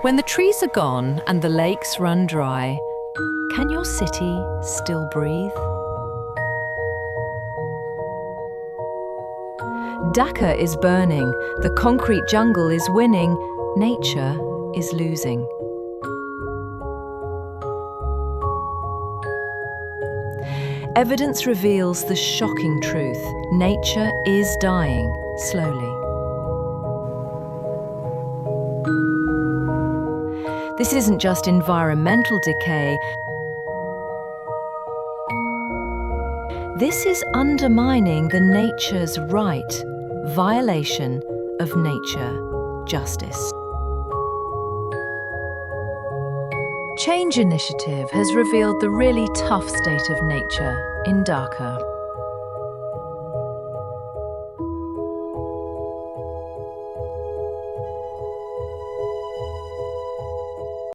When the trees are gone and the lakes run dry, can your city still breathe? Dhaka is burning, the concrete jungle is winning, nature is losing. Evidence reveals the shocking truth: nature is dying slowly. This isn't just environmental decay. This is undermining the nature's right, violation of nature justice. Change Initiative has revealed the really tough state of nature in Dhaka.